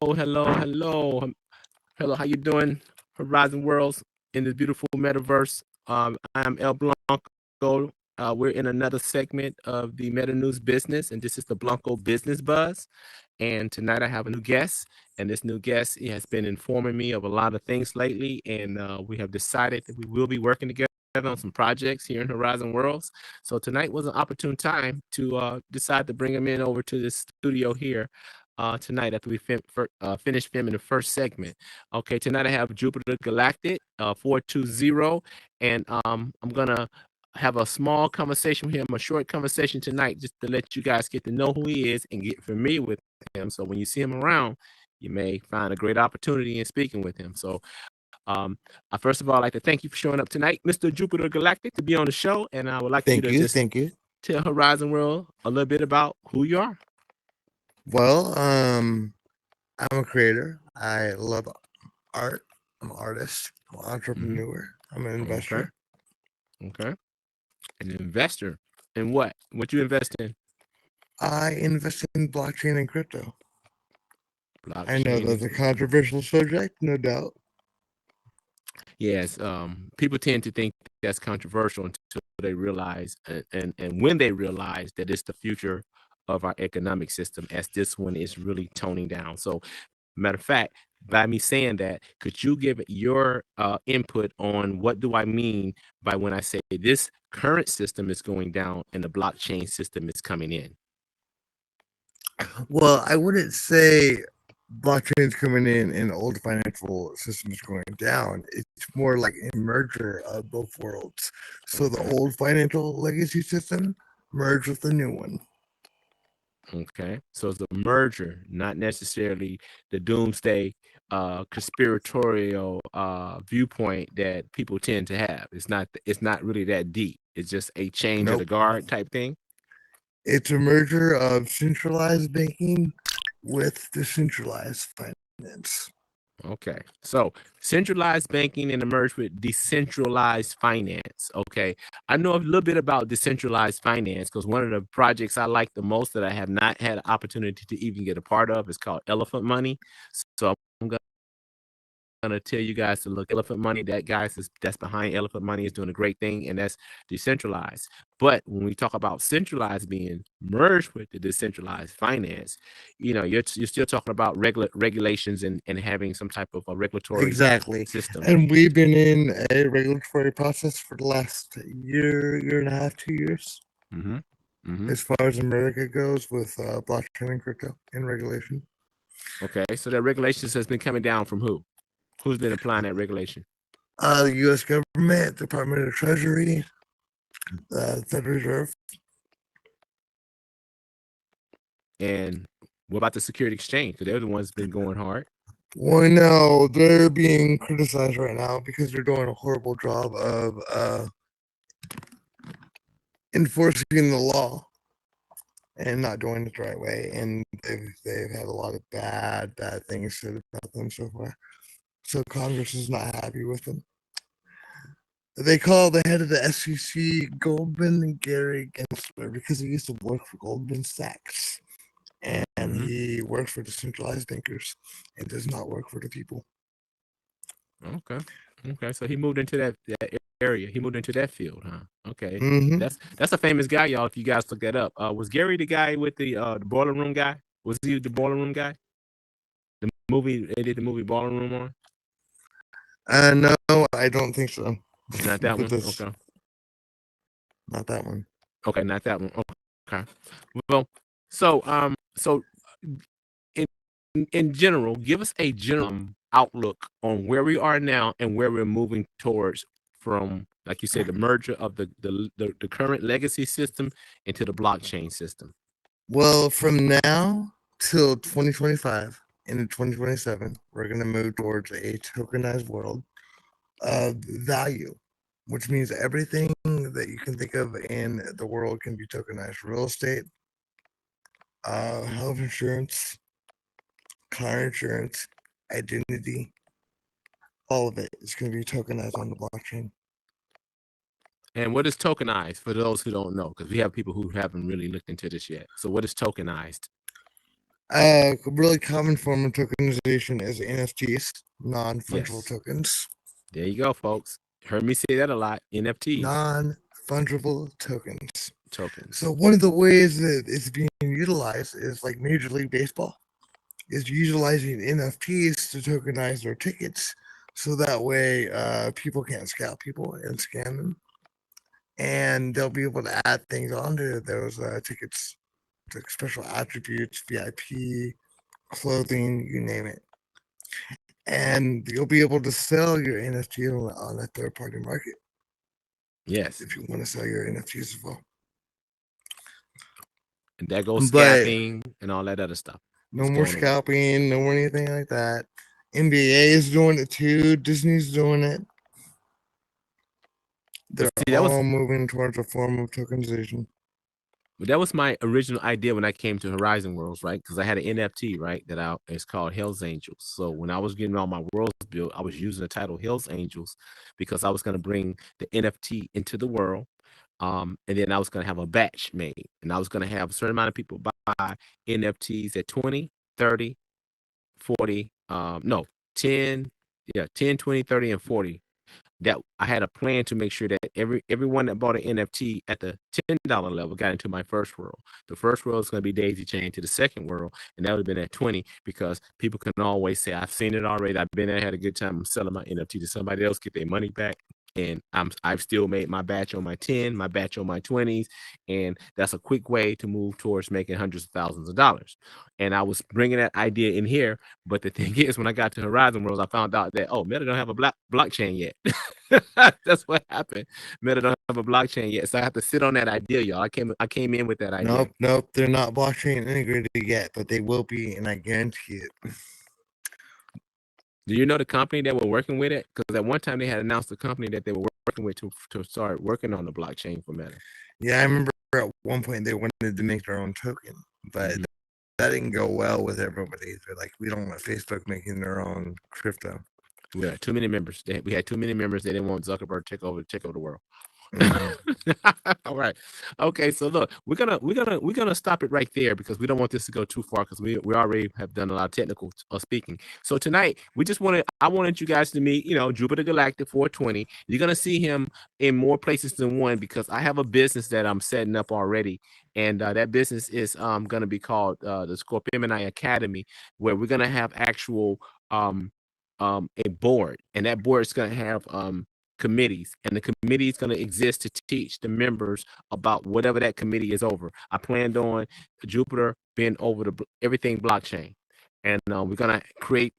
Hello. How you doing, Horizon Worlds in the beautiful metaverse? I'm El Blanco. We're in another segment of the Meta News Business, and this is the Blanco Business Buzz. And tonight I have a new guest, and this new guest he has been informing me of a lot of things lately, and we have decided that we will be working together on some projects here in Horizon Worlds. So tonight was an opportune time to decide to bring him in over to the studio here tonight after we finish filming the first segment. Okay, tonight I have Jupiter Galactic 420, and I'm gonna have a small conversation with him, a short conversation tonight, just to let you guys get to know who he is and get familiar with him. So when you see him around, you may find a great opportunity in speaking with him. So first of all, I'd like to thank you for showing up tonight, Mr. Jupiter Galactic, to be on the show. And I would like you to just tell Horizon World a little bit about who you are. Well, I'm a creator. I love art. I'm an artist. I'm an entrepreneur. I'm an investor. Okay. An investor in what? What you invest in? I invest in blockchain and crypto. Blockchain. I know that's a controversial subject, no doubt. Yes, people tend to think that's controversial until they realize, and when they realize that it's the future of our economic system, as this one is really toning down. So, matter of fact, by me saying that, could you give your input on what do I mean by when I say this current system is going down and the blockchain system is coming in? Well, I wouldn't say blockchain's coming in and old financial systems going down. It's more like a merger of both worlds. So the old financial legacy system merged with the new one. Okay, so it's a merger, not necessarily the doomsday conspiratorial viewpoint that people tend to have. It's not really that deep. It's just a change of the guard type thing. It's a merger of centralized banking with decentralized finance. Okay, so centralized banking and merged with decentralized finance. Okay, I know a little bit about decentralized finance because one of the projects I like the most that I have not had an opportunity to even get a part of is called Elephant Money. So I'm gonna tell you guys to look Elephant Money. That's behind Elephant Money is doing a great thing, and that's decentralized. But when we talk about centralized being merged with the decentralized finance, you're still talking about regulations and having some type of a regulatory system. And we've been in a regulatory process for the last year and a half, 2 years. As far as America goes with blockchain and crypto and regulation. Okay, so that regulations has been coming down from who? Who's been applying that regulation? The U.S. government, Department of Treasury, Federal Reserve. And what about the Security Exchange? Because they're the ones been going hard. Well, no, they're being criticized right now because they're doing a horrible job of enforcing the law and not doing it the right way. And they've had a lot of bad things said about them so far. So Congress is not happy with them. They call the head of the SEC Goldman Gary Gensler because he used to work for Goldman Sachs. And he works for decentralized bankers and does not work for the people. Okay. So he moved into that area. He moved into that field, huh? Okay. Mm-hmm. That's a famous guy, y'all. If you guys look that up, was Gary the guy with the boiler room guy? Was he the boiler room guy? The movie they did the movie Boiler Room on? No, I don't think so. Not that one. Okay. Not that one. Okay, not that one. Okay. Well, so in general, give us a general outlook on where we are now and where we're moving towards from, like you said, the merger of the current legacy system into the blockchain system. Well, from now till 2025 and 2027, we're going to move towards a tokenized world of value, which means everything that you can think of in the world can be tokenized. Real estate, health insurance, car insurance, identity, all of it is going to be tokenized on the blockchain. And what is tokenized for those who don't know? Because we have people who haven't really looked into this yet. So what is tokenized? Really common form of tokenization is NFTs, non-fungible Yes. tokens. There you go, folks. Heard me say that a lot. NFTs, Non-fungible tokens. tokens. So one of the ways that it's being utilized is like Major League Baseball is utilizing NFTs to tokenize their tickets, so that way people can't scalp people and scam them, and they'll be able to add things onto those tickets, like special attributes, VIP, clothing, you name it, and you'll be able to sell your NFT on a third party market Yes. if you want to sell your NFTs as well. And that goes But scalping and all that other stuff. no It's more going on. scalping, no more anything like that. NBA is doing it too. Disney's doing it. They're See, that was all moving towards a form of tokenization. that was my original idea when I came to Horizon Worlds, right? Because I had an NFT, right? It's called Hell's Angels. So when I was getting all my worlds built, I was using the title Hell's Angels because I was going to bring the NFT into the world. And then I was going to have a batch made, and I was going to have a certain amount of people buy NFTs at 20, 30, 40, no, 10, yeah, 10, 20, 30, and 40. That I had a plan to make sure that everyone that bought an NFT at the $10 level got into my first world. The first world is going to be daisy chain to the second world, and that would have been at 20 because people can always say, "I've seen it already. I've been there, had a good time. I'm selling my NFT to somebody else, get their money back." And I've still made my batch on my 10, my batch on my 20s, and that's a quick way to move towards making hundreds of thousands of dollars. And I was bringing that idea in here, but the thing is, when I got to Horizon Worlds, I found out that Meta don't have a blockchain yet. That's what happened. Meta don't have a blockchain yet, so I have to sit on that idea, y'all. I came in with that idea. Nope, they're not blockchain integrated yet, but they will be, and I guarantee it. Do you know the company that were working with it? Because at one time they had announced the company that they were working with to start working on the blockchain for Meta. Yeah, I remember at one point they wanted to make their own token, but that didn't go well with everybody. They're like, we don't want Facebook making their own crypto. We had too many members. We had too many members. They didn't want Zuckerberg to take over the world. All right. Okay. So look, we're gonna stop it right there because we don't want this to go too far because we already have done a lot of technical speaking. So tonight I wanted you guys to meet Jupiter Galactic 420. You're gonna see him in more places than one because I have a business that I'm setting up already, and that business is gonna be called the Scorpimini Academy, where we're gonna have actual a board, and that board is gonna have committees, and the committee is going to exist to teach the members about whatever that committee is over. I planned on Jupiter being over everything blockchain, and we're going to create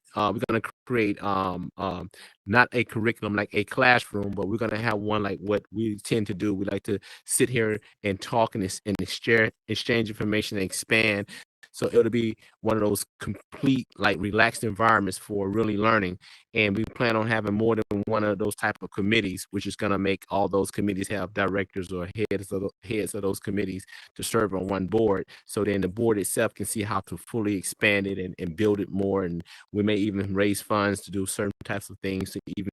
not a curriculum like a classroom, but we're going to have one like what we tend to do. We like to sit here and talk and exchange information and expand. So it'll be one of those complete, like, relaxed environments for really learning. And we plan on having more than one of those type of committees, which is going to make all those committees have directors or heads of those committees to serve on one board. So then the board itself can see how to fully expand it and build it more. And we may even raise funds to do certain types of things to even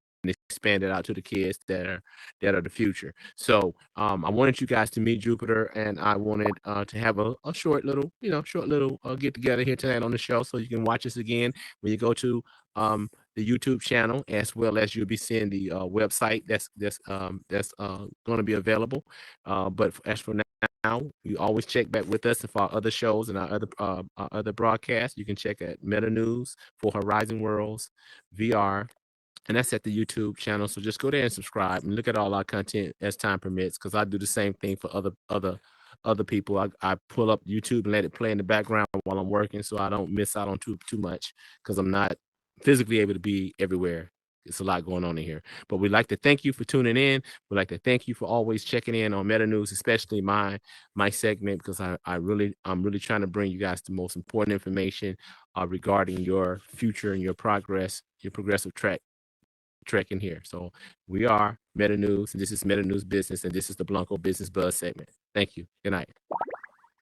expand it out to the kids that are the future. So I wanted you guys to meet Jupiter, and I wanted to have a short little get together here tonight on the show, so you can watch us again when you go to the YouTube channel, as well as you'll be seeing the website that's going to be available. But as for now, you always check back with us for our other shows and our other broadcasts. You can check at Meta News for Horizon Worlds VR, and that's at the YouTube channel. So just go there and subscribe and look at all our content as time permits, because I do the same thing for other people. I pull up YouTube and let it play in the background while I'm working, so I don't miss out on too much, because I'm not physically able to be everywhere. It's a lot going on in here. But we'd like to thank you for tuning in. We'd like to thank you for always checking in on Meta News, especially my segment, because I'm really trying to bring you guys the most important information regarding your future and your progress, your progressive trek in here. So we are Meta News, and this is Meta News Business, and this is the Blanco Business Buzz segment. Thank you. Good night.